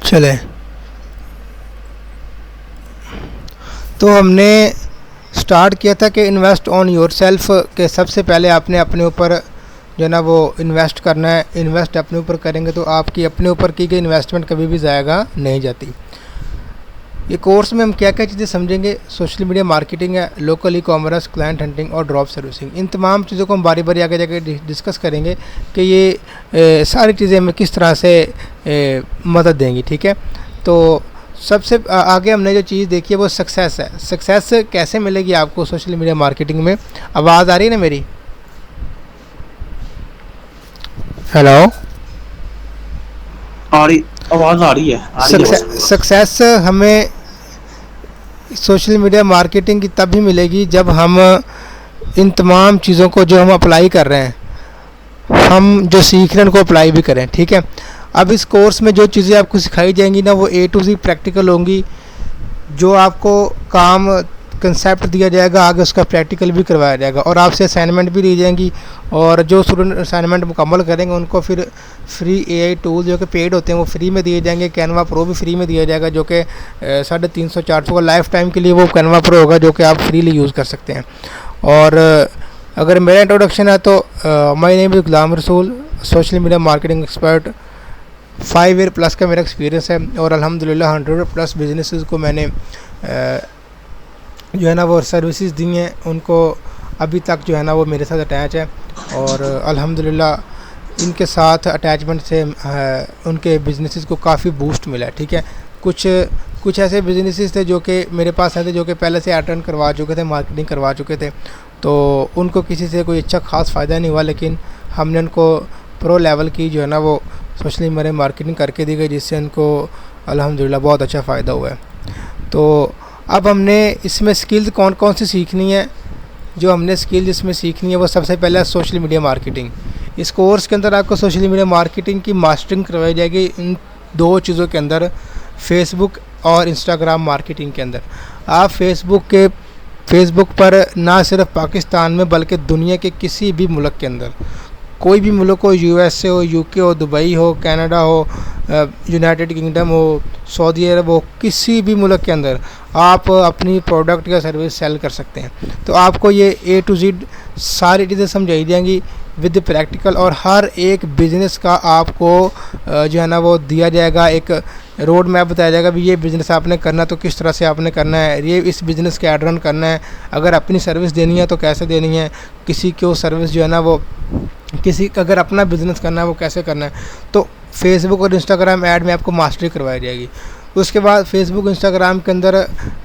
चले। तो हमने स्टार्ट किया था कि इन्वेस्ट ऑन योर सेल्फ, के सबसे पहले आपने अपने ऊपर जो है ना वो इन्वेस्ट करना है। इन्वेस्ट अपने ऊपर करेंगे तो आपकी अपने ऊपर की गई इन्वेस्टमेंट कभी भी ज़ायगा नहीं जाती। ये कोर्स में हम क्या क्या चीज़ें समझेंगे, सोशल मीडिया मार्केटिंग है, local e commerce, client hunting और ड्रॉप सर्विसिंग। इन तमाम चीज़ों को हम बारी बारी आगे जाके डिस्कस करेंगे कि ये सारी चीज़ें हमें किस तरह से मदद देंगी। ठीक है, तो सबसे आगे हमने जो चीज़ देखी है वो सक्सेस है। सक्सेस कैसे मिलेगी आपको सोशल मीडिया मार्केटिंग में? आवाज़ आ रही है ना मेरी? हेलो, आवाज़ आ रही है। सक्सेस हमें सोशल मीडिया मार्केटिंग की तभी मिलेगी जब हम इन तमाम चीज़ों को जो हम अप्लाई कर रहे हैं, हम जो सीख रहे हैं उनको अप्लाई भी करें। ठीक है, अब इस कोर्स में जो चीज़ें आपको सिखाई जाएंगी ना वो A to Z प्रैक्टिकल होंगी। जो आपको काम कंसेप्ट दिया जाएगा आगे उसका प्रैक्टिकल भी करवाया जाएगा और आपसे असाइनमेंट भी दी जाएंगी। और जो स्टूडेंट असाइनमेंट मुकम्मल करेंगे उनको फिर फ्री AI टूल जो कि पेड होते हैं वो फ्री में दिए जाएंगे। कैनवा प्रो भी फ्री में दिया जाएगा जो कि 350-400 का लाइफ टाइम के लिए वो कैनवा प्रो होगा जो कि आप फ्रीली यूज़ कर सकते हैं। और अगर मेरा इंट्रोडक्शन है तो my name is Ghulam Rasool, social media marketing expert. 5 year plus का मेरा एक्सपीरियंस है और अल्हम्दुलिल्लाह 100+ बिजनेसेस को मैंने जो है ना वो सर्विसेज दी हैं, उनको अभी तक जो है ना वो मेरे साथ अटैच है। और अल्हम्दुलिल्लाह इनके साथ अटैचमेंट से उनके बिजनेसेस को काफ़ी बूस्ट मिला है। ठीक है, कुछ ऐसे बिजनेसेस थे जो कि मेरे पास आए थे जो कि पहले से अटेंड करवा चुके थे, मार्केटिंग करवा चुके थे, तो उनको किसी से कोई अच्छा ख़ास फ़ायदा नहीं हुआ। लेकिन हमने उनको प्रो लेवल की जो है ना वो सोशल मीडिया मार्केटिंग करके दी गई जिससे उनको अल्हम्दुलिल्लाह बहुत अच्छा फ़ायदा हुआ है। तो अब हमने इसमें स्किल्स कौन कौन सी सीखनी है। जो हमने स्किल जिसमें सीखनी है वो सबसे पहले है सोशल मीडिया मार्केटिंग। इस कोर्स के अंदर आपको सोशल मीडिया मार्केटिंग की मास्टरिंग करवाई जाएगी इन 2 चीज़ों के अंदर, फेसबुक और इंस्टाग्राम मार्केटिंग के अंदर। आप फेसबुक पर ना सिर्फ पाकिस्तान में बल्कि दुनिया के किसी भी मुल्क के अंदर, कोई भी मुल्क हो, USA हो, UK हो, दुबई हो, कनाडा हो, यूनाइटेड किंगडम हो, सऊदी अरब हो, किसी भी मुल्क के अंदर आप अपनी प्रोडक्ट या सर्विस सेल कर सकते हैं। तो आपको ये A to Z सारी चीज़ें समझाई जाएंगी विद प्रैक्टिकल और हर एक बिज़नेस का आपको जो है ना वो दिया जाएगा, एक रोड मैप बताया जाएगा भी ये बिज़नेस आपने करना तो किस तरह से आपने करना है, ये इस बिज़नेस के ऐड रन करना है, अगर अपनी सर्विस देनी है तो कैसे देनी है, किसी को सर्विस जो है ना वो अगर अपना बिज़नेस करना है वो कैसे करना है। तो फेसबुक और इंस्टाग्राम ऐड में आपको मास्टरी करवाई जाएगी। उसके बाद फेसबुक इंस्टाग्राम के अंदर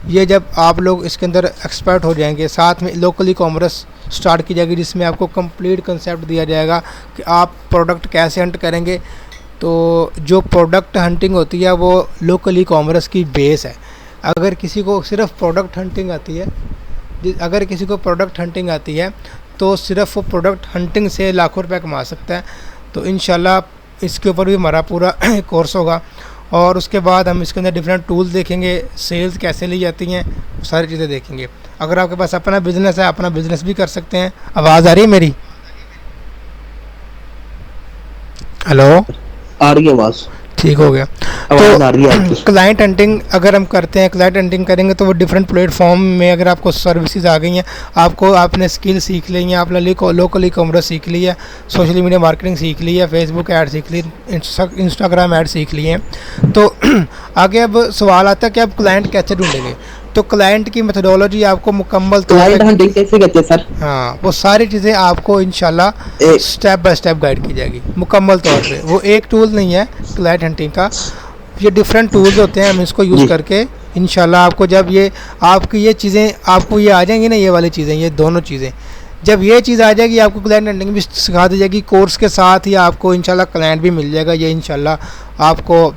ये जब आप लोग इसके अंदर एक्सपर्ट हो जाएंगे, साथ में लोकल ई कॉमर्स स्टार्ट की जाएगी जिसमें आपको कंप्लीट कंसेप्ट दिया जाएगा कि आप प्रोडक्ट कैसे हंट करेंगे। तो जो प्रोडक्ट हंटिंग होती है वो लोकल ई कॉमर्स की बेस है। अगर किसी को सिर्फ प्रोडक्ट हंटिंग आती है तो सिर्फ वो प्रोडक्ट हंटिंग से लाखों रुपए कमा सकता है। तो इंशाल्लाह इसके ऊपर भी हमारा पूरा कोर्स होगा। और उसके बाद हम इसके अंदर डिफरेंट टूल्स देखेंगे, सेल्स कैसे ली जाती हैं, सारी चीज़ें देखेंगे। अगर आपके पास अपना बिजनेस है, अपना बिजनेस भी कर सकते हैं। आवाज़ आ रही है मेरी? हेलो, आ रही है आवाज़? ठीक हो गया। तो क्लाइंट हंटिंग अगर हम करते हैं, क्लाइंट हंटिंग करेंगे तो वो डिफरेंट प्लेटफॉर्म में अगर आपको सर्विसेज आ गई हैं, आपने स्किल सीख ली है, आपने लोकल ई कॉमर्स सीख ली है, सोशल मीडिया मार्केटिंग सीख ली है, फेसबुक ऐड सीख ली, इंस्टाग्राम ऐड सीख लिए हैं, तो आगे अब सवाल आता है कि आप क्लाइंट कैसे ढूंढेंगे। तो क्लाइंट की मेथोडोलॉजी आपको मुकम्मल क्लाइंट हंटिंग कैसे कहते हैं सर? हाँ, वो सारी चीज़ें आपको इंशाल्लाह स्टेप बाय स्टेप गाइड की जाएगी मुकम्मल तौर पे। वो एक टूल नहीं है क्लाइंट हंटिंग का, ये डिफरेंट टूल्स होते हैं। हम इसको यूज़ करके इंशाल्लाह आपको जब ये आपकी ये चीज़ें आपको ये आ जाएंगी ना, ये वाली चीज़ें, ये दोनों चीज़ें जब ये चीज़ आ जाएगी आपको क्लाइंट हंटिंग भी सिखा दी जाएगी। कोर्स के साथ ही आपको इंशाल्लाह क्लाइंट भी मिल जाएगा। ये इंशाल्लाह आपको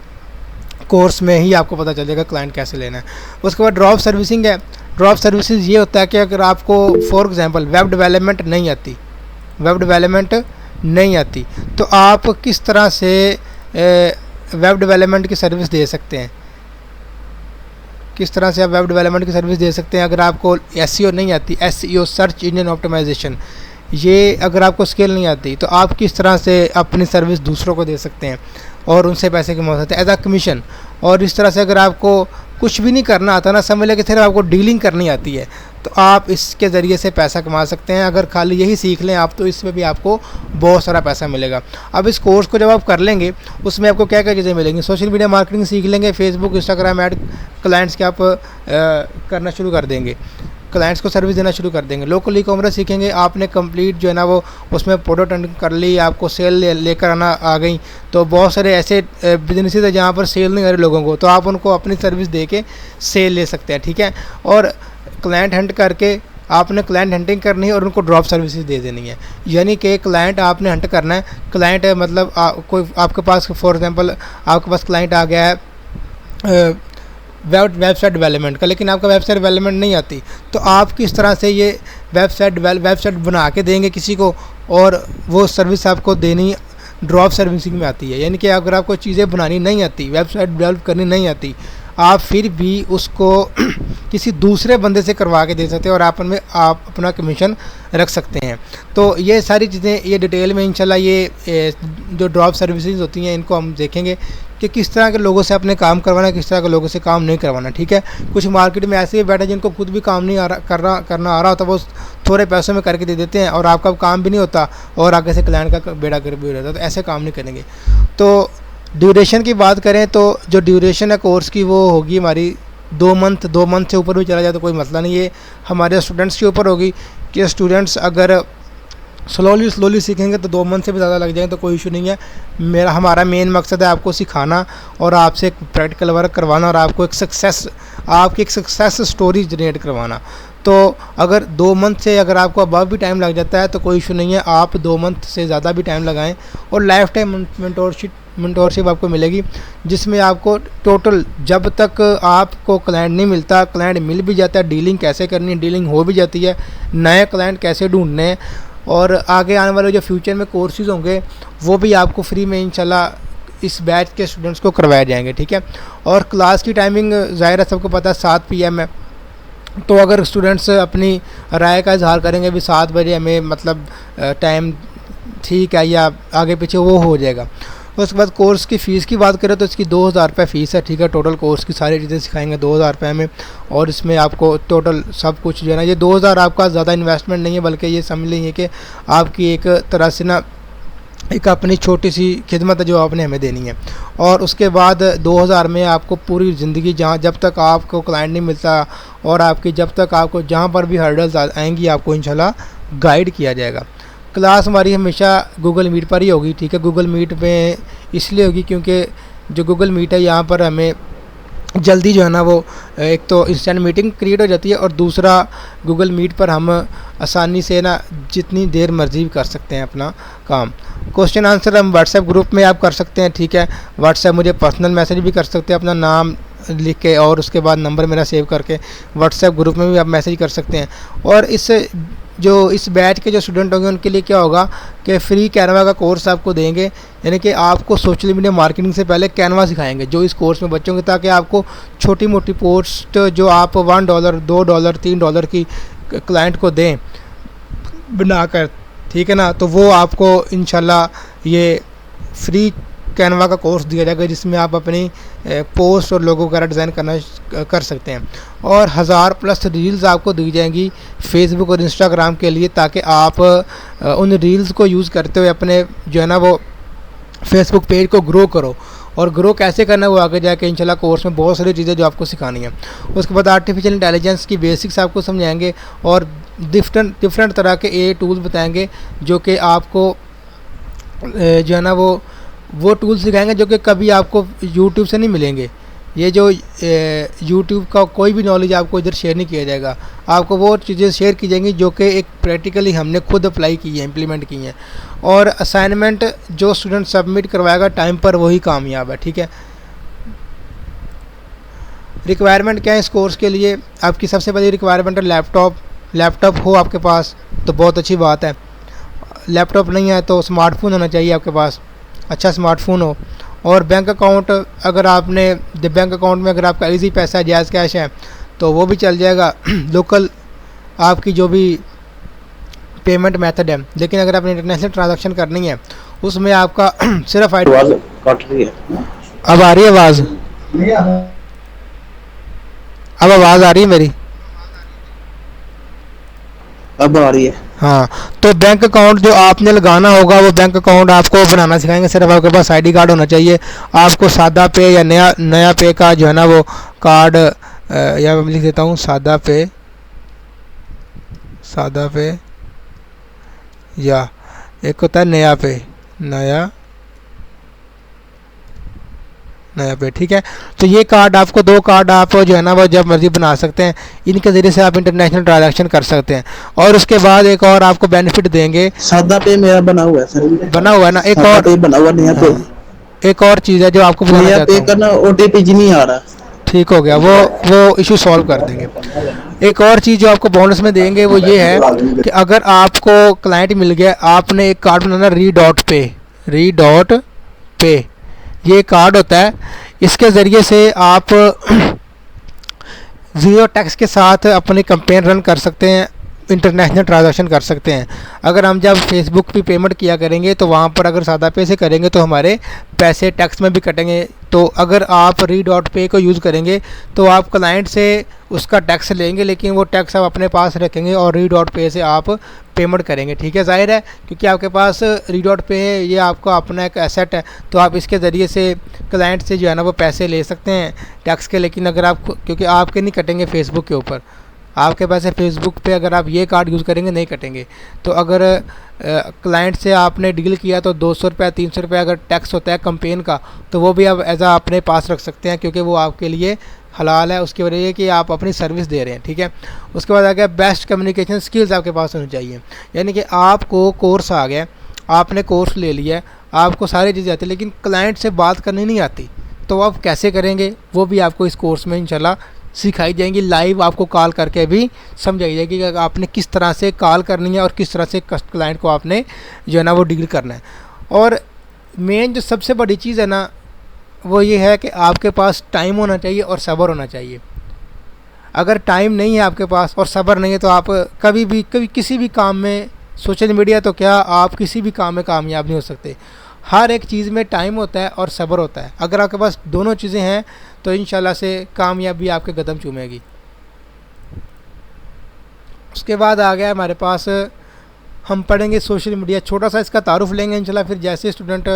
कोर्स में ही आपको पता चलेगा क्लाइंट कैसे लेना है। उसके बाद ड्रॉप सर्विसिंग है। ड्रॉप सर्विसेज ये होता है कि अगर आपको फॉर एग्जांपल वेब डेवलपमेंट नहीं आती तो आप किस तरह से वेब डेवलपमेंट की सर्विस दे सकते हैं, किस तरह से आप वेब डेवलपमेंट की सर्विस दे सकते हैं। अगर आपको SEO नहीं आती, SEO सर्च इंजन ऑप्टिमाइजेशन, ये अगर आपको स्किल नहीं आती तो आप किस तरह से अपनी सर्विस दूसरों को दे सकते हैं और उनसे पैसे कमा सकते हैं एज अ कमीशन। और इस तरह से अगर आपको कुछ भी नहीं करना आता ना, समझ लें कि सिर्फ आपको डीलिंग करनी आती है, तो आप इसके ज़रिए से पैसा कमा सकते हैं। अगर खाली यही सीख लें आप तो इसमें भी आपको बहुत सारा पैसा मिलेगा। अब इस कोर्स को जब आप कर लेंगे उसमें आपको क्या क्या चीज़ें मिलेंगी, सोशल मीडिया मार्केटिंग सीख लेंगे, फेसबुक इंस्टाग्राम ऐड क्लाइंट्स के आप करना शुरू कर देंगे, क्लाइंट्स को सर्विस देना शुरू कर देंगे। लोकल ई कॉमर्स सीखेंगे, आपने कंप्लीट जो है ना वो उसमें प्रोडक्ट कर ली, आपको सेल लेकर आना आ गई। तो बहुत सारे ऐसे बिजनेसेस है जहाँ पर सेल नहीं आ रही लोगों को, तो आप उनको अपनी सर्विस दे के सेल ले सकते हैं, ठीक है। और क्लाइंट हंट करके आपने क्लाइंट हंटिंग करनी है और उनको ड्रॉप सर्विसेज दे देनी है। यानी कि क्लाइंट आपने हंट करना है, क्लाइंट मतलब कोई आपके पास फॉर एग्जांपल आपके पास क्लाइंट आ गया है वेबसाइट डेवलपमेंट का, लेकिन आपका वेबसाइट डेवलपमेंट नहीं आती, तो आप किस तरह से ये वेबसाइट बना के देंगे किसी को, और वो सर्विस आपको देनी ड्रॉप सर्विसिंग में आती है। यानी कि अगर आपको चीज़ें बनानी नहीं आती, वेबसाइट डेवलप करनी नहीं आती, आप फिर भी उसको किसी दूसरे बंदे से करवा के दे सकते हैं और आप अपना कमीशन रख सकते हैं। तो ये सारी चीज़ें ये डिटेल में इंशाल्लाह ये जो ड्रॉप सर्विसेज होती हैं इनको हम देखेंगे कि किस तरह के लोगों से अपने काम करवाना, किस तरह के लोगों से काम नहीं करवाना, ठीक है। कुछ मार्केट में ऐसे ही बैठे जिनको खुद भी काम नहीं करना आ रहा होता, वो थोड़े पैसों में करके दे देते हैं और आपका काम भी नहीं होता और आगे से क्लाइंट का बेड़ा गर्क भी हो जाता है, तो ऐसे काम नहीं करेंगे। तो ड्यूरेशन की बात करें तो जो ड्यूरेशन है कोर्स की वो होगी हमारी 2 मंथ से ऊपर भी चला जाए तो कोई मसला नहीं है। हमारे स्टूडेंट्स के ऊपर होगी कि स्टूडेंट्स अगर स्लोली सीखेंगे तो 2 मंथ से भी ज़्यादा लग जाएंगे तो कोई इशू नहीं है। हमारा मेन मकसद है आपको सिखाना और आपसे एक प्रैक्टिकल वर्क करवाना और आपको आपकी एक सक्सेस स्टोरी जनरेट करवाना। तो अगर 2 मंथ से अगर आपको अबव भी टाइम लग जाता है तो कोई इशू नहीं है, आप 2 मंथ से ज़्यादा भी टाइम लगाएं और लाइफ टाइम मेंटोरशिप आपको मिलेगी, जिसमें आपको टोटल जब तक आपको क्लाइंट नहीं मिलता, क्लाइंट मिल भी जाता है, डीलिंग कैसे करनी है, डीलिंग हो भी जाती है, नए क्लाइंट कैसे ढूंढने हैं, और आगे आने वाले जो फ्यूचर में कोर्सेज होंगे वो भी आपको फ्री में इंशाल्लाह इस बैच के स्टूडेंट्स को करवाए जाएंगे, ठीक है। और क्लास की टाइमिंग ज़ाहिर है सबको पता है 7 PM है, तो अगर स्टूडेंट्स अपनी राय का इजहार करेंगे भी 7 बजे हमें मतलब टाइम ठीक है या आगे पीछे वो हो जाएगा। उसके बाद कोर्स की फ़ीस की बात करें तो इसकी 2000 रुपये फ़ीस है, ठीक है। टोटल कोर्स की सारी चीज़ें सिखाएंगे 2000 रुपये में, और इसमें आपको टोटल सब कुछ जो है ना, ये 2000 आपका ज़्यादा इन्वेस्टमेंट नहीं है, बल्कि ये समझ लीजिए कि आपकी एक तरह से ना एक अपनी छोटी सी खिदमत है जो आपने हमें देनी है। और उसके बाद 2000 में आपको पूरी ज़िंदगी जब तक आपको क्लाइंट नहीं मिलता और जब तक आपको जहाँ पर भी हर्डल्स आएंगी आपको इंशाल्लाह गाइड किया जाएगा। क्लास हमारी हमेशा गूगल मीट पर ही होगी, ठीक है। गूगल मीट में इसलिए होगी क्योंकि जो गूगल मीट है यहाँ पर हमें जल्दी जो है ना वो एक तो इंस्टेंट मीटिंग क्रिएट हो जाती है, और दूसरा गूगल मीट पर हम आसानी से ना जितनी देर मर्जी कर सकते हैं अपना काम। क्वेश्चन आंसर हम व्हाट्सएप ग्रुप में आप कर सकते हैं, ठीक है। व्हाट्सएप मुझे पर्सनल मैसेज भी कर सकते हैं अपना नाम लिख के और उसके बाद नंबर मेरा सेव करके, व्हाट्सएप ग्रुप में भी आप मैसेज कर सकते हैं। और इस बैच के जो स्टूडेंट होंगे उनके लिए क्या होगा कि फ्री कैनवा का कोर्स आपको देंगे, यानी कि आपको सोशल मीडिया मार्केटिंग से पहले कैनवा सिखाएंगे जो इस कोर्स में बच्चों के, ताकि आपको छोटी मोटी पोस्ट जो आप $1 $2 $3 की क्लाइंट को दें बनाकर, ठीक है ना, तो वो आपको इंशाल्लाह ये फ्री कैनवा का कोर्स दिया जाएगा जिसमें आप अपनी पोस्ट और लोगो वगैरह डिज़ाइन कर सकते हैं। और 1000+ रील्स आपको दी जाएंगी फेसबुक और इंस्टाग्राम के लिए, ताकि आप उन रील्स को यूज़ करते हुए अपने जो है ना वो फेसबुक पेज को ग्रो करो। और ग्रो कैसे करना है वो आगे जाके इंशाल्लाह कोर्स में बहुत सारी चीज़ें जो आपको सिखानी है। उसके बाद आर्टिफिशियल इंटेलिजेंस की बेसिक्स आपको समझाएंगे और डिफरेंट तरह के AI टूल्स बताएंगे जो कि आपको जो है ना वो टूल सिखाएंगे जो कि कभी आपको यूट्यूब से नहीं मिलेंगे। ये जो यूट्यूब का कोई भी नॉलेज आपको इधर शेयर नहीं किया जाएगा, आपको वो चीज़ें शेयर की जाएंगी जो कि एक प्रैक्टिकली हमने खुद अप्लाई की है, इम्प्लीमेंट की हैं। और असाइनमेंट जो स्टूडेंट सबमिट करवाएगा टाइम पर वही कामयाब है, ठीक है। रिक्वायरमेंट क्या है इस कोर्स के लिए? आपकी सबसे पहली रिक्वायरमेंट है लैपटॉप हो आपके पास तो बहुत अच्छी बात है। लैपटॉप नहीं है तो स्मार्टफोन होना चाहिए आपके पास, अच्छा स्मार्टफोन हो। और बैंक अकाउंट, अगर आपने बैंक अकाउंट में अगर आपका ईजी पैसा है, जायज़ कैश है तो वो भी चल जाएगा। लोकल आपकी जो भी पेमेंट मेथड है। लेकिन अगर आपने इंटरनेशनल ट्रांजैक्शन करनी है उसमें आपका सिर्फ आवाज कट रही है। अब आ रही है आवाज़? अब आवाज़ आ रही है मेरी? अब आ रही है। हाँ, तो बैंक अकाउंट जो आपने लगाना होगा वो बैंक अकाउंट आपको बनाना सिखाएंगे। सिर्फ आपके पास आईडी कार्ड होना चाहिए। आपको सादा पे या नया नया पे का जो है ना वो कार्ड, या मैं लिख देता हूँ सादा पे या एक होता है नया पे, ठीक है। तो ये कार्ड आपको, 2 कार्ड आप जो है ना वो जब मर्जी बना सकते हैं। इनके ज़रिए से आप इंटरनेशनल ट्रांजैक्शन कर सकते हैं। और उसके बाद एक और आपको बेनिफिट देंगे। सादा पे मेरा बना हुआ है सर। बना हुआ है ना? एक सादा और पे बना हुआ, नया पे। हाँ, एक और चीज़ है जो आपको बताना नया चाहता पे हूँ। का ना ओटीपी जी नहीं आ रहा। ठीक हो गया, वो इशू सॉल्व कर देंगे। एक और चीज़ जो आपको बोनस में देंगे वो ये है कि अगर आपको क्लाइंट मिल गया, आपने एक कार्ड बनाना री.पे, ये कार्ड होता है। इसके ज़रिए से आप ज़ीरो टैक्स के साथ अपनी कंपेन रन कर सकते हैं, इंटरनेशनल ट्रांजैक्शन कर सकते हैं। अगर हम जब फेसबुक पे पेमेंट किया करेंगे तो वहाँ पर अगर सादा पे से करेंगे तो हमारे पैसे टैक्स में भी कटेंगे। तो अगर आप री.पे को यूज़ करेंगे तो आप क्लाइंट से उसका टैक्स लेंगे, लेकिन वो टैक्स आप अपने पास रखेंगे और री.पे से आप पेमेंट करेंगे। ठीक है, जाहिर है क्योंकि आपके पास री.पे है, ये आपका अपना एक एसेट है, तो आप इसके ज़रिए से क्लाइंट से जो है ना वो पैसे ले सकते हैं टैक्स के। लेकिन अगर आप, क्योंकि आपके नहीं कटेंगे फेसबुक के ऊपर, आपके पैसे फेसबुक पे अगर आप ये कार्ड यूज़ करेंगे नहीं कटेंगे। तो अगर क्लाइंट से आपने डील किया तो 200 रुपये 300 रुपये अगर टैक्स होता है कंपेन का, तो वो भी आप एज आ अपने पास रख सकते हैं, क्योंकि वो आपके लिए हलाल है। उसकी वजह ये कि आप अपनी सर्विस दे रहे हैं। ठीक है, उसके बाद आ गया बेस्ट कम्युनिकेशन स्किल्स आपके पास होनी चाहिए। यानी कि आपको कोर्स आ गया, आपने कोर्स ले लिया, आपको सारी चीज़ें आती है, लेकिन क्लाइंट से बात करनी नहीं आती, तो आप कैसे करेंगे वो भी आपको इस कोर्स में इंशाल्लाह सिखाई जाएंगी। लाइव आपको कॉल करके भी समझाई जाएगी कि आपने किस तरह से कॉल करनी है और किस तरह से क्लाइंट को आपने जो है ना वो डील करना है। और मेन जो सबसे बड़ी चीज़ है ना वो ये है कि आपके पास टाइम होना चाहिए और सब्र होना चाहिए। अगर टाइम नहीं है आपके पास और सब्र नहीं है तो आप कभी किसी भी काम में, सोशल मीडिया तो क्या, आप किसी भी काम में कामयाब नहीं हो सकते। हर एक चीज़ में टाइम होता है और सब्र होता है। अगर आपके पास दोनों चीज़ें हैं तो इंशाल्लाह से कामयाबी आपके कदम चूमेगी। उसके बाद आ गया हमारे पास, हम पढ़ेंगे सोशल मीडिया, छोटा सा इसका तारुफ लेंगे इंशाल्लाह। फिर जैसे स्टूडेंट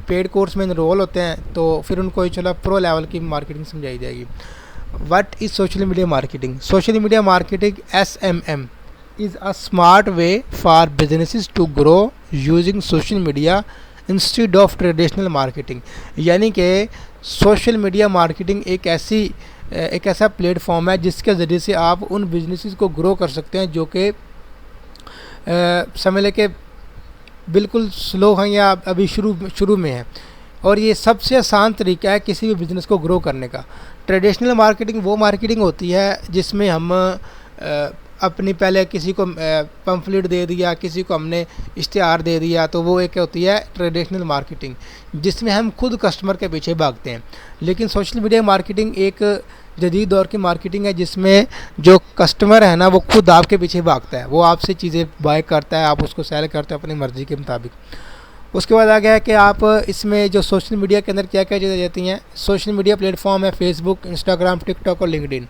पेड कोर्स में इनरोल होते हैं तो फिर उनको इंशाल्लाह प्रो लेवल की मार्केटिंग समझाई जाएगी। What is social media marketing? Social media marketing SMM is a smart way for businesses to grow using social media instead of traditional marketing. यानी कि सोशल मीडिया मार्केटिंग एक ऐसा प्लेटफॉर्म है जिसके ज़रिए से आप उन बिजनेसेस को ग्रो कर सकते हैं जो कि समझ लें कि बिल्कुल स्लो हैं या अभी शुरू में है। और ये सबसे आसान तरीका है किसी भी बिज़नेस को ग्रो करने का। ट्रेडिशनल मार्केटिंग वो मार्केटिंग होती है जिसमें हम अपनी पहले किसी को पम्फलेट दे दिया, किसी को हमने इश्तिहार दे दिया, तो वो एक होती है ट्रेडिशनल मार्केटिंग जिसमें हम खुद कस्टमर के पीछे भागते हैं। लेकिन सोशल मीडिया मार्केटिंग एक जदीद दौर की मार्केटिंग है जिसमें जो कस्टमर है ना वो खुद आपके पीछे भागता है, वो आपसे चीज़ें बाय करता है, आप उसको सेल करते हो अपनी मर्ज़ी के मुताबिक। उसके बाद आ गया है कि आप इसमें जो सोशल मीडिया के अंदर क्या क्या चीज़ें जाती हैं। सोशल मीडिया प्लेटफॉर्म है फेसबुक, इंस्टाग्राम, टिकटॉक और लिंक्डइन।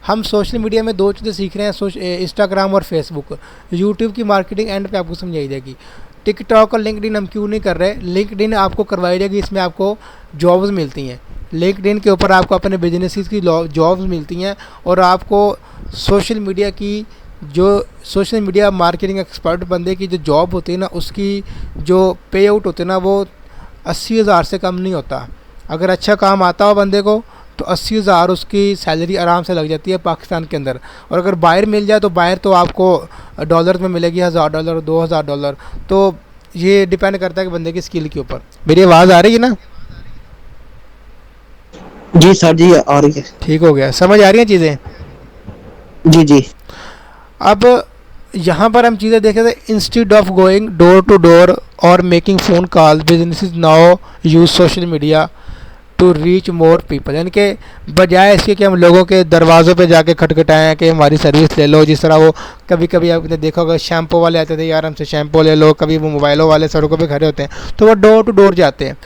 हम सोशल मीडिया में 2 चीज़ें सीख रहे हैं, इंस्टाग्राम और फेसबुक। यूट्यूब की मार्केटिंग एंड पे आपको समझाई जाएगी। टिकटॉक और लिंक्डइन हम क्यों नहीं कर रहे? लिंक्डइन आपको करवाई जाएगी, इसमें आपको जॉब्स मिलती हैं। लिंक्डइन के ऊपर आपको अपने बिजनेस की जॉब्स मिलती हैं और आपको सोशल मीडिया की, जो सोशल मीडिया मार्केटिंग एक्सपर्ट बंदे की जो जॉब होती है ना, उसकी जो पे आउट होते हैं ना वो 80,000 से कम नहीं होता। अगर अच्छा काम आता हो बंदे को तो 80,000 उसकी सैलरी आराम से लग जाती है पाकिस्तान के अंदर। और अगर बाहर मिल जाए तो बाहर तो आपको डॉलर में मिलेगी, $1,000 $2,000। तो ये डिपेंड करता है कि बंदे की स्किल के ऊपर। मेरी आवाज़ आ रही है ना? जी सर जी आ रही है। ठीक हो गया, समझ आ रही हैं चीज़ें? जी जी। अब यहाँ पर हम चीज़ें देखें तो instead of going door to door और making phone call, businesses now use social media to reach more people, यानी कि बजाय इसके कि हम लोगों के दरवाज़ों पे जाके खटखटाएं कि हमारी सर्विस ले लो। जिस तरह वो कभी कभी आपने देखा होगा शैम्पू वाले आते थे, यार हमसे शैम्पू ले लो, कभी वो मोबाइलों वाले सड़कों पे खड़े होते हैं, तो वो डोर टू डोर जाते हैं।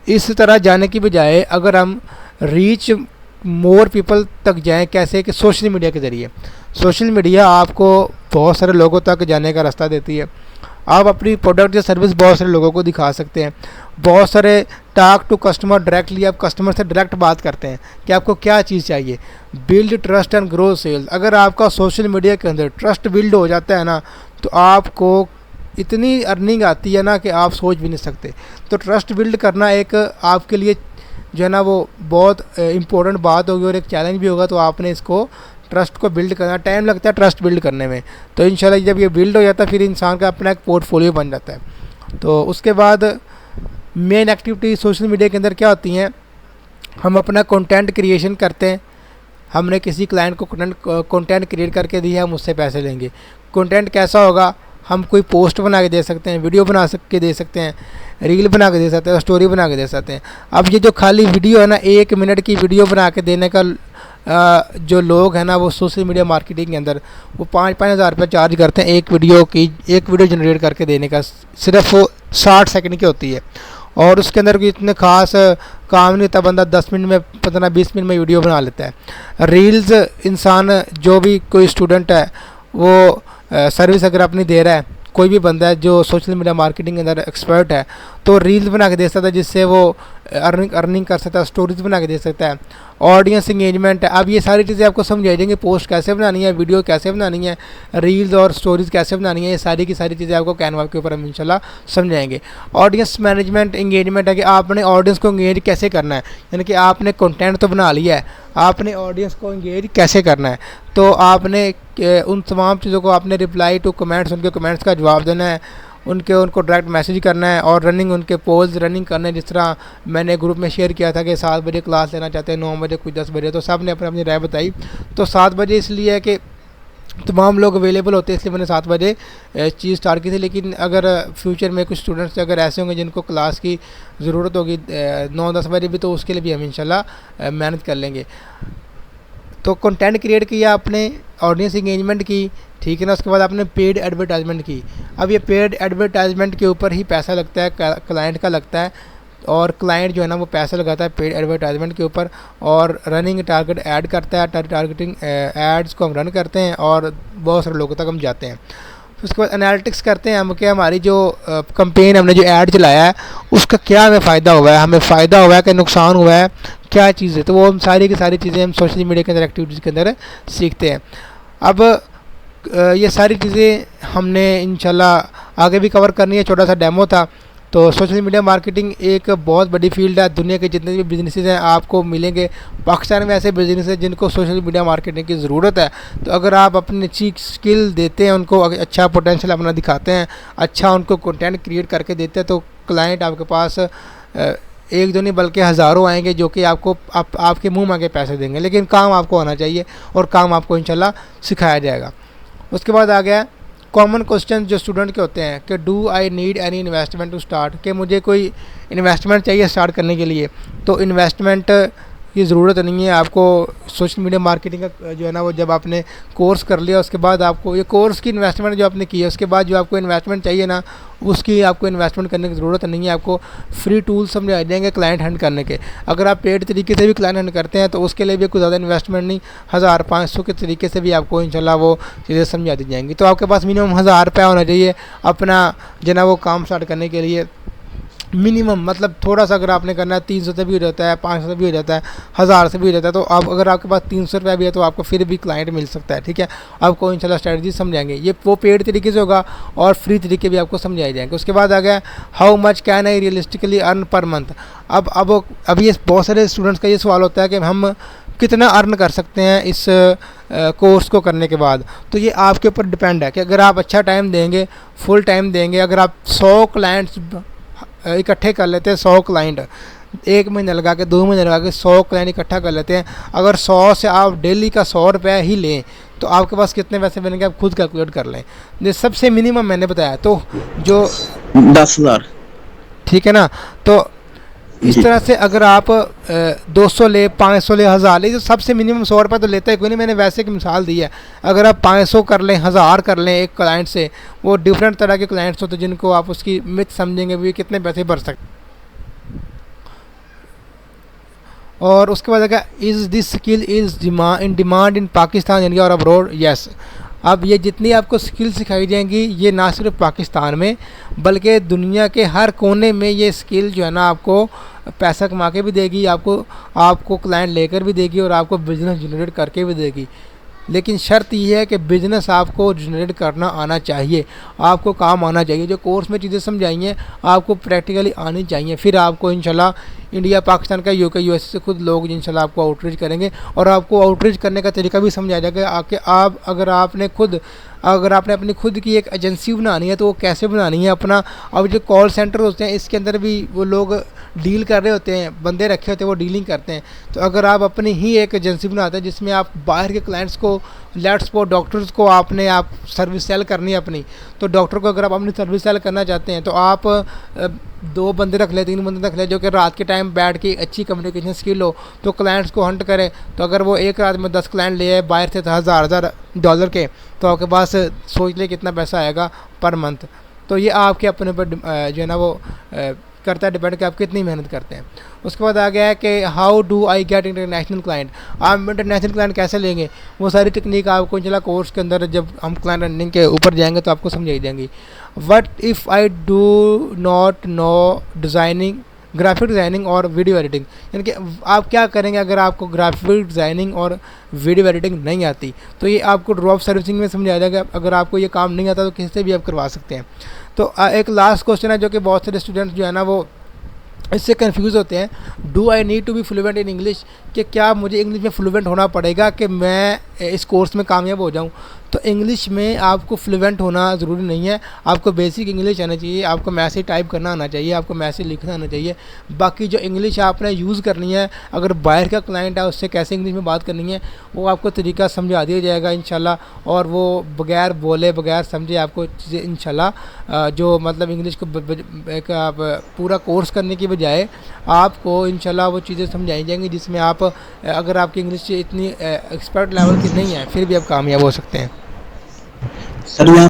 इस तरह जाने की बजाय अगर हम रीच मोर पीपल तक जाएं, कैसे कि सोशल मीडिया के ज़रिए। सोशल मीडिया आपको बहुत सारे लोगों तक जाने का रास्ता देती है। आप अपनी प्रोडक्ट या सर्विस बहुत सारे लोगों को दिखा सकते हैं। बहुत सारे टॉक टू कस्टमर डायरेक्टली, आप कस्टमर से डायरेक्ट बात करते हैं कि आपको क्या चीज़ चाहिए। Build trust and grow sales. अगर आपका सोशल मीडिया के अंदर ट्रस्ट बिल्ड हो जाता है ना, तो आपको इतनी अर्निंग आती है ना कि आप सोच भी नहीं सकते। तो ट्रस्ट बिल्ड करना एक आपके लिए जो है ना वो बहुत इम्पोर्टेंट बात होगी और एक चैलेंज भी होगा। तो आपने इसको ट्रस्ट को बिल्ड करना, टाइम लगता है ट्रस्ट बिल्ड करने में। तो इंशाल्लाह जब ये बिल्ड हो जाता है फिर इंसान का अपना एक पोर्टफोलियो बन जाता है। तो उसके बाद मेन एक्टिविटी सोशल मीडिया के अंदर क्या होती हैं, हम अपना कंटेंट क्रिएशन करते हैं। हमने किसी क्लाइंट को कंटेंट क्रिएट करके दी है, हम उससे पैसे लेंगे। कंटेंट कैसा होगा, हम कोई पोस्ट बना के दे सकते हैं, वीडियो बना के दे सकते हैं, रील बना के दे सकते हैं, स्टोरी बना के दे सकते हैं। अब ये जो खाली वीडियो है ना, 1 मिनट की वीडियो बना के देने का जो लोग हैं ना वो सोशल मीडिया मार्केटिंग के अंदर वो 5-5 हज़ार रुपये चार्ज करते हैं एक वीडियो जनरेट करके देने का। सिर्फ वो 60 सेकंड की होती है और उसके अंदर कोई इतने ख़ास काम नहीं होता। बंदा 10 मिनट में 15-20 मिनट में वीडियो बना लेता है। रील्स इंसान जो भी कोई स्टूडेंट है वो सर्विस अगर अपनी दे रहा है, कोई भी बंदा है जो सोशल मीडिया मार्केटिंग के अंदर एक्सपर्ट है, तो रील्स बना के दे सकता है जिससे वो अर्निंग कर सकता है। स्टोरीज बना के दे सकता है। ऑडियंस इंगेजमेंट है। अब ये सारी चीज़ें आपको समझाई जाएंगी, पोस्ट कैसे बनानी है, वीडियो कैसे बनानी है, रील्स और स्टोरीज कैसे बनानी है, ये सारी की सारी चीज़ें आपको कैनवा के ऊपर हम इंशाल्लाह समझाएंगे। ऑडियंस मैनेजमेंट इंगेजमेंट है कि आपने ऑडियंस को इंगेज कैसे करना है, यानी कि आपने कंटेंट तो बना लिया है, आपने ऑडियंस को इंगेज कैसे करना है। तो आपने उन तमाम चीज़ों को आपने रिप्लाई टू कमेंट्स, उनके कमेंट्स का जवाब देना है, उनको डायरेक्ट मैसेज करना है और रनिंग उनके पोल्स रनिंग करना है। जिस तरह मैंने ग्रुप में शेयर किया था कि 7 बजे क्लास लेना चाहते हैं, 9 बजे, कुछ 10 बजे, तो सब ने अपनी अपनी राय बताई। तो 7 बजे इसलिए है कि तमाम लोग अवेलेबल होते हैं, इसलिए मैंने 7 बजे चीज़ स्टार्ट की थी। लेकिन अगर फ्यूचर में कुछ स्टूडेंट्स अगर ऐसे होंगे जिनको क्लास की ज़रूरत होगी 9-10 बजे भी, तो उसके लिए भी हम इंशाल्लाह मैनेज कर लेंगे। तो कंटेंट क्रिएट किया आपने, ऑडियंस इंगेजमेंट की, ठीक है ना। उसके बाद आपने पेड एडवर्टाइजमेंट की। अब ये पेड एडवर्टाइजमेंट के ऊपर ही पैसा लगता है, क्लाइंट का लगता है, और क्लाइंट जो है ना वो पैसा लगाता है पेड एडवर्टाइजमेंट के ऊपर और रनिंग टारगेट ऐड करता है। टारगेटिंग एड्स को हम रन करते हैं और बहुत सारे लोगों तक हम जाते हैं। उसके बाद एनालिटिक्स करते हैं हम कि हमारी जो कैंपेन हमने जो ऐड चलाया है उसका क्या हमें फ़ायदा हुआ है, हमें फ़ायदा हुआ है कि नुकसान हुआ है, क्या चीज़ है। तो वो हम सारी की सारी चीज़ें हम सोशल मीडिया के अंदर एक्टिविटीज़ के अंदर सीखते हैं। अब ये सारी चीज़ें हमने इंशाल्लाह आगे भी कवर करनी है। छोटा सा डेमो था। तो सोशल मीडिया मार्केटिंग एक बहुत बड़ी फील्ड है। दुनिया के जितने भी बिजनेसेस हैं आपको मिलेंगे। पाकिस्तान में ऐसे बिजनेस हैं जिनको सोशल मीडिया मार्केटिंग की ज़रूरत है। तो अगर आप अपनी अच्छी स्किल देते हैं, उनको अच्छा पोटेंशियल अपना दिखाते हैं, अच्छा उनको कंटेंट क्रिएट करके देते हैं, तो क्लाइंट आपके पास एक दो नहीं बल्कि हज़ारों आएंगे जो कि आपके मुँह मांगे पैसे देंगे। लेकिन काम आपको आना चाहिए और काम आपको इंशाल्लाह सिखाया जाएगा। उसके बाद आ गया कॉमन क्वेश्चन जो स्टूडेंट के होते हैं कि do I need any investment to start, कि मुझे कोई इन्वेस्टमेंट चाहिए स्टार्ट करने के लिए। तो इन्वेस्टमेंट की ज़रूरत नहीं है आपको। सोशल मीडिया मार्केटिंग का जो है ना वो जब आपने कोर्स कर लिया उसके बाद आपको ये कोर्स की इन्वेस्टमेंट जो आपने की है उसके बाद जो आपको इन्वेस्टमेंट चाहिए ना उसकी आपको इन्वेस्टमेंट करने की ज़रूरत नहीं है। आपको फ्री टूल समझाए जाएंगे क्लाइंट हंट करने के। अगर आप पेड तरीके से भी क्लाइंट हंट करते हैं तो उसके लिए भी कोई ज़्यादा इन्वेस्टमेंट नहीं, 1000-500 के तरीके से भी आपको इंशाल्लाह वो चीज़ें समझा दी जाएंगी। तो आपके पास मिनिमम 1000 रुपया होना चाहिए अपना जो ना वो काम स्टार्ट करने के लिए। मिनिमम मतलब थोड़ा सा अगर आपने करना है 300 से भी हो जाता है, 500 से भी हो जाता है, 1000 से भी हो जाता है। तो आप अगर आपके पास 300 रुपया भी है तो आपको फिर भी क्लाइंट मिल सकता है। ठीक है, आपको इंशाल्लाह स्ट्रेटजी समझाएंगे। ये वो पेड तरीके से होगा और फ्री तरीके भी आपको समझाए जाएंगे। उसके बाद आ गया how much can I realistically earn per month. अब ये बहुत सारे स्टूडेंट्स का ये सवाल होता है कि हम कितना अर्न कर सकते हैं इस कोर्स को करने के बाद। तो ये आपके ऊपर डिपेंड है कि अगर आप अच्छा टाइम देंगे, फुल टाइम देंगे, अगर आप 100 क्लाइंट्स इकट्ठे कर लेते हैं, 100 क्लाइंट 1 महीने लगा के 2 महीने लगा के 100 क्लाइंट इकट्ठा कर लेते हैं। अगर 100 से आप डेली का 100 रुपया ही लें तो आपके पास कितने पैसे बनेंगे आप खुद कैलकुलेट कर लें। जो सबसे मिनिमम मैंने बताया तो जो 10,000, ठीक है ना। तो इस जी तरह से अगर आप 200 ले, 500 ले, 1000 ले, तो सबसे मिनिमम 100 रुपये तो लेता है कोई नहीं। मैंने वैसे की मिसाल दी है। अगर आप 500 कर लें, 1000 कर लें एक क्लाइंट से, वो डिफरेंट तरह के क्लाइंट्स होते हैं जिनको आप उसकी मिथ समझेंगे भी कितने पैसे भर सकते। और उसके बाद क्या, is this skill is in demand in Pakistan, India और अब्रॉड? यस। अब ये जितनी आपको स्किल सिखाई जाएंगी, ये ना सिर्फ पाकिस्तान में बल्कि दुनिया के हर कोने में ये स्किल जो है ना आपको पैसा कमा के भी देगी, आपको आपको क्लाइंट लेकर भी देगी और आपको बिज़नेस जनरेट करके भी देगी। लेकिन शर्त ये है कि बिज़नेस आपको जनरेट करना आना चाहिए, आपको काम आना चाहिए। जो कोर्स में चीज़ें समझाई हैं आपको प्रैक्टिकली आनी चाहिए, फिर आपको इंशाल्लाह इंडिया, पाकिस्तान का, यूके, यूएस से खुद लोग इंशाल्लाह आपको आउटरीच करेंगे और आपको आउटरीच करने का तरीका भी समझाया जाएगा। आके आप अगर आपने अपनी खुद की एक एजेंसी बनानी है तो वो कैसे बनानी है अपना। अब जो कॉल सेंटर होते हैं इसके अंदर भी वो लोग डील कर रहे होते हैं, बंदे रखे होते हैं वो डीलिंग करते हैं। तो अगर आप अपनी ही एक एजेंसी बनाते हैं जिसमें आप बाहर के क्लाइंट्स को, लेट्स सपोज डॉक्टर्स को आपने आप सर्विस सेल करनी है अपनी, तो डॉक्टर को अगर आप अपनी सर्विस सेल करना चाहते हैं तो आप 2 बंदे रख ले, 3 बंदे रख ले जो कि रात के टाइम बैठ के अच्छी कम्युनिकेशन स्किल हो, तो क्लाइंट्स को हंट करे। तो अगर वो एक रात में 10 क्लाइंट ले आए बाहर से, 1000 के, तो आपके पास सोच ले कितना पैसा आएगा पर मंथ। तो ये आपके अपने ऊपर जो है ना वो करता है, डिपेंड कि आप कितनी मेहनत करते हैं। उसके बाद आ गया है कि how do I get international client. आप इंटरनेशनल क्लाइंट कैसे लेंगे, वो सारी टेक्निक आपको इंशाल्लाह कोर्स के अंदर जब हम क्लाइंट रनिंग के ऊपर जाएंगे तो आपको समझाई जाएंगी। What if I do not know designing, graphic designing और वीडियो एडिटिंग, यानी कि आप क्या करेंगे अगर आपको ग्राफिक डिज़ाइनिंग और वीडियो एडिटिंग नहीं आती। तो ये आपको ड्रॉप सर्विसिंग में समझाया जाएगा। अगर आपको ये काम नहीं आता तो किसी से भी आप करवा सकते हैं। तो एक लास्ट क्वेश्चन है जो कि बहुत सारे स्टूडेंट्स जो है ना वो इससे कंफ्यूज होते हैं, do I need to be fluent in English, कि क्या मुझे इंग्लिश में फ्लुएंट होना पड़ेगा कि मैं इस कोर्स में कामयाब हो जाऊं। तो इंग्लिश में आपको फ्लुएंट होना ज़रूरी नहीं है, आपको बेसिक इंग्लिश आना चाहिए, आपको मैसेज टाइप करना आना चाहिए, आपको मैसेज लिखना आना चाहिए। बाकी जो इंग्लिश आपने यूज़ करनी है, अगर बाहर का क्लाइंट है उससे कैसे इंग्लिश में बात करनी है वो आपको तरीका समझा दिया जाएगा इंशाल्लाह। और वो बगैर बोले बगैर समझे आपको चीज़ें इंशाल्लाह जो मतलब इंग्लिश को एक आप पूरा कोर्स करने की बजाय आपको इंशाल्लाह वो चीज़ें समझाई जाएंगी जिसमें आप, अगर आपकी इंग्लिश इतनी एक्सपर्ट लेवल की नहीं है फिर भी आप कामयाब हो सकते हैं। सर यहाँ